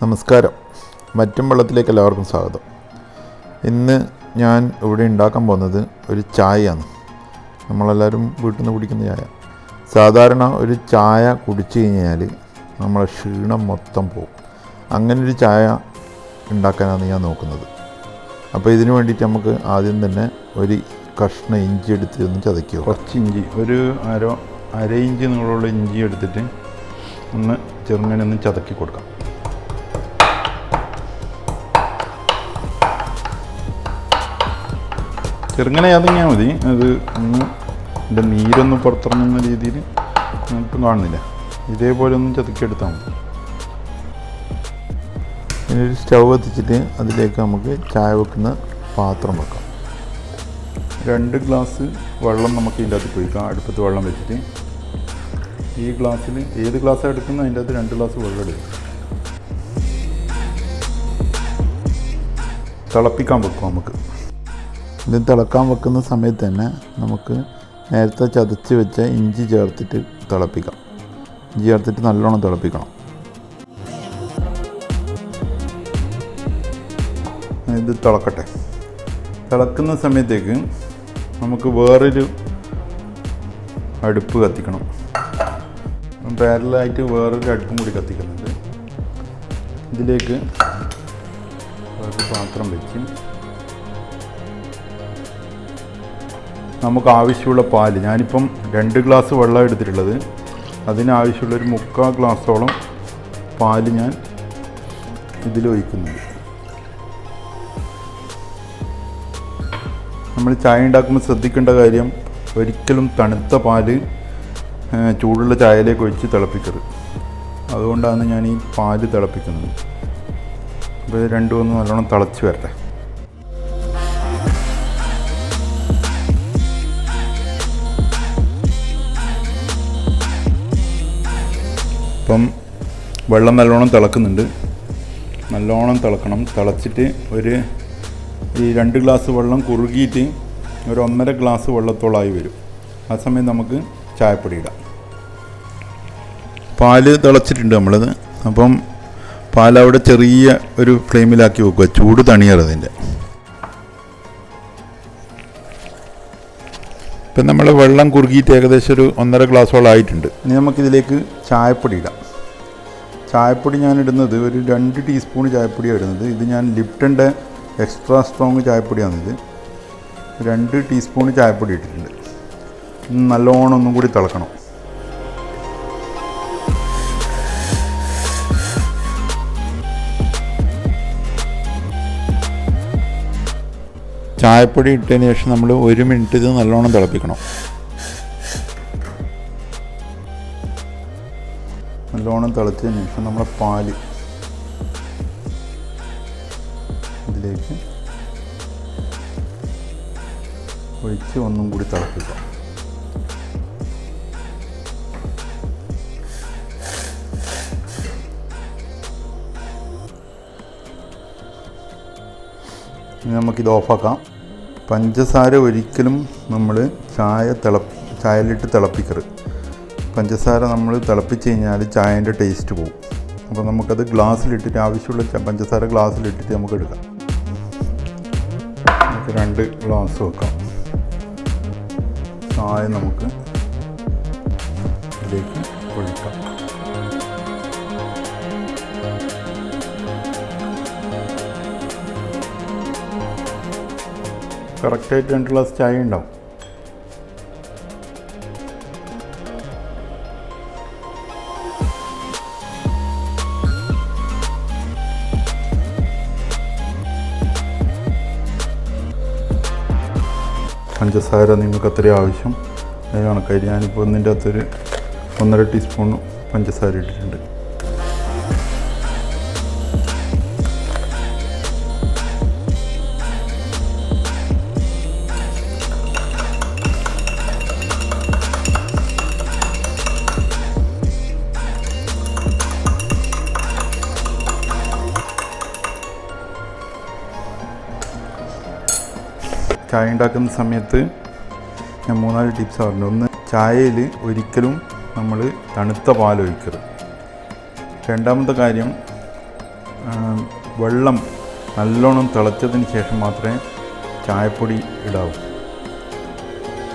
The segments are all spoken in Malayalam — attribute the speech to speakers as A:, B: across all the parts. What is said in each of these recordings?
A: നമസ്കാരം. മറ്റും വെള്ളത്തിലേക്ക് എല്ലാവർക്കും സ്വാഗതം. ഇന്ന് ഞാൻ ഇവിടെ ഉണ്ടാക്കാൻ പോകുന്നത് ഒരു ചായയാണ്. നമ്മളെല്ലാവരും വീട്ടിൽ നിന്ന് കുടിക്കുന്ന ചായ. സാധാരണ ഒരു ചായ കുടിച്ചു കഴിഞ്ഞാൽ നമ്മളെ ക്ഷീണം മൊത്തം പോകും. അങ്ങനൊരു ചായ ഉണ്ടാക്കാനാണ് ഞാൻ നോക്കുന്നത്. അപ്പോൾ ഇതിനു വേണ്ടിയിട്ട് നമുക്ക് ആദ്യം തന്നെ ഒരു കഷ്ണം ഇഞ്ചി എടുത്ത് ഒന്ന് ചതയ്ക്കുക. കുറച്ച് ഇഞ്ചി, ഒരു അര ഇഞ്ച് നീളമുള്ള ഇഞ്ചി എടുത്തിട്ട് ഒന്ന് ചെറുങ്ങനെ ഒന്ന് ചതക്കി കൊടുക്കാം. ചെറുങ്ങനെ ചതങ്ങിയാൽ മതി. അത് ഒന്ന് എൻ്റെ നീരൊന്ന് പുറത്തിറങ്ങുന്ന രീതിയിൽ ഒട്ടും കാണുന്നില്ല. ഇതേപോലെ ഒന്ന് ചതക്കിയെടുത്താൽ മതി. ഒരു സ്റ്റൗ കത്തിച്ചിട്ട് അതിലേക്ക് നമുക്ക് ചായ വെക്കുന്ന പാത്രം വെക്കാം. 2 ഗ്ലാസ് വെള്ളം നമുക്ക് ഇതിൻ്റെ അകത്ത് ഒഴിക്കാം. അടുപ്പത്ത് വെള്ളം വെച്ചിട്ട് ഈ ഗ്ലാസ്സിൽ ഏത് ഗ്ലാസ്സാണ് എടുക്കുന്നത് അതിൻ്റെ അകത്ത് 2 ഗ്ലാസ് വെള്ളം എടുക്കും. തിളപ്പിക്കാൻ വെക്കും. നമുക്ക് ഇത് തിളക്കാൻ വെക്കുന്ന സമയത്ത് തന്നെ നമുക്ക് നേരത്തെ ചതച്ച് വെച്ച ഇഞ്ചി ചേർത്തിട്ട് തിളപ്പിക്കാം. ഇഞ്ചി ചേർത്തിട്ട് നല്ലോണം തിളപ്പിക്കണം. ഇത് തിളക്കട്ടെ. തിളക്കുന്ന സമയത്തേക്ക് നമുക്ക് വേറൊരു അടുപ്പ് കത്തിക്കണം. പാരലായിട്ട് വേറൊരു അടുപ്പും കൂടി കത്തിക്കുന്നുണ്ട്. ഇതിലേക്ക് വേറൊരു പാത്രം വെച്ച് നമുക്ക് ആവശ്യമുള്ള പാല്, ഞാനിപ്പം 2 ഗ്ലാസ് വെള്ളം എടുത്തിട്ടുള്ളത്, അതിനാവശ്യമുള്ളൊരു 3/4 ഗ്ലാസോളം പാല് ഞാൻ ഇതിലൊഴിക്കുന്നുണ്ട്. നമ്മൾ ചായ ഉണ്ടാക്കുമ്പോൾ ശ്രദ്ധിക്കേണ്ട കാര്യം, ഒരിക്കലും തണുത്ത പാല് ചൂടുള്ള ചായയിലേക്ക് ഒഴിച്ച് തിളപ്പിക്കരുത്. അതുകൊണ്ടാണ് ഞാൻ ഈ പാല് തിളപ്പിക്കുന്നത്. അപ്പോൾ ഇത് രണ്ടും ഒന്ന് നല്ലോണം തിളച്ച് വരട്ടെ. ഇപ്പം വെള്ളം നല്ലോണം തിളക്കുന്നുണ്ട്. നല്ലോണം തിളക്കണം. തിളച്ചിട്ട് ഈ 2 ഗ്ലാസ് വെള്ളം കുറുകിയിട്ട് ഒരു 1.5 ഗ്ലാസ് വെള്ളത്തോളമായി വരും. ആ സമയം നമുക്ക് ചായപ്പൊടി ഇടാം. പാല് തിളച്ചിട്ടുണ്ട് നമ്മളത്. അപ്പം പാലവിടെ ചെറിയ ഒരു ഫ്ലെയിമിലാക്കി വെക്കുക. ചൂട് തണിയറതിൻ്റെ. ഇപ്പം നമ്മൾ വെള്ളം കുറുകിയിട്ട് ഏകദേശം ഒരു 1.5 ഗ്ലാസോളം ആയിട്ടുണ്ട്. ഇനി നമുക്കിതിലേക്ക് ചായപ്പൊടി ഇടാം. ചായപ്പൊടി ഞാൻ ഇടുന്നത് ഒരു 2 ടീസ്പൂൺ ചായപ്പൊടിയാണ് ഇടുന്നത്. ഇത് ഞാൻ ലിപ്റ്റൻ്റെ എക്സ്ട്രാ സ്ട്രോങ് ചായപ്പൊടിയാണിത്. 2 ടീസ്പൂൺ ചായപ്പൊടി ഇട്ടിട്ടുണ്ട്. നല്ലോണം ഒന്നും കൂടി തിളക്കണം. ചായപ്പൊടി ഇട്ടതിന് ശേഷം നമ്മൾ 1 മിനിറ്റ് ഇത് നല്ലോണം തിളപ്പിക്കണം. നല്ലോണം തിളച്ചതിന് ശേഷം നമ്മുടെ പാല് ഇതിലേക്ക് ഒഴിച്ച് ഒന്നും കൂടി തിളപ്പിക്കാം. ഇനി നമുക്കിത് ഓഫാക്കാം. പഞ്ചസാര ഒരിക്കലും നമ്മൾ ചായയിലിട്ട് തിളപ്പിക്കരുത്. പഞ്ചസാര നമ്മൾ തിളപ്പിച്ച് കഴിഞ്ഞാൽ ചായൻ്റെ ടേസ്റ്റ് പോകും. അപ്പോൾ നമുക്കത് ഗ്ലാസ്സിലിട്ടിട്ട് ആവശ്യമുള്ള പഞ്ചസാര ഗ്ലാസ്സിലിട്ടിട്ട് നമുക്ക് എടുക്കാം. നമുക്ക് 2 ഗ്ലാസ് വെക്കാം. ചായ നമുക്ക് ഇതിലേക്ക് ഒഴിക്കാം. കറക്റ്റായിട്ട് 2 ഗ്ലാസ് ചായ ഉണ്ടാവും. പഞ്ചസാര നിങ്ങൾക്ക് അത്രയും ആവശ്യം അതിന് കണക്കായിട്ട് ഞാനിപ്പോൾ ഇതിൻ്റെ അകത്തൊരു 1.5 ടീസ്പൂൺ പഞ്ചസാര ഇട്ടിട്ടുണ്ട്. ചായ ഉണ്ടാക്കുന്ന സമയത്ത് ഞാൻ 3-4 ടിപ്സ് പറഞ്ഞു. ഒന്ന്, ചായയിൽ ഒരിക്കലും നമ്മൾ തണുത്ത പാൽ ഒഴിക്കരുത്. രണ്ടാമത്തെ കാര്യം, വെള്ളം നല്ലോണം തിളച്ചതിന് ശേഷം മാത്രമേ ചായപ്പൊടി ഇടാവൂ.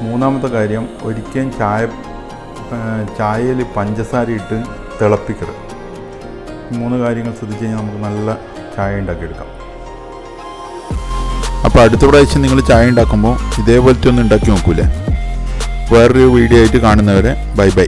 A: മൂന്നാമത്തെ കാര്യം, ഒരിക്കലും ചായയിൽ പഞ്ചസാര ഇട്ട് തിളപ്പിക്കരുത്. 3 കാര്യങ്ങൾ ശ്രദ്ധിച്ച് കഴിഞ്ഞാൽ നമുക്ക് നല്ല ചായ ഉണ്ടാക്കിയെടുക്കാം. അപ്പോൾ അടുത്ത പ്രാവശ്യം നിങ്ങൾ ചായ ഉണ്ടാക്കുമ്പോൾ ഇതേപോലത്തെ ഒന്ന് ഉണ്ടാക്കി നോക്കൂലേ. വേറൊരു വീഡിയോ ആയിട്ട് കാണുന്നവരെ ബൈ ബൈ.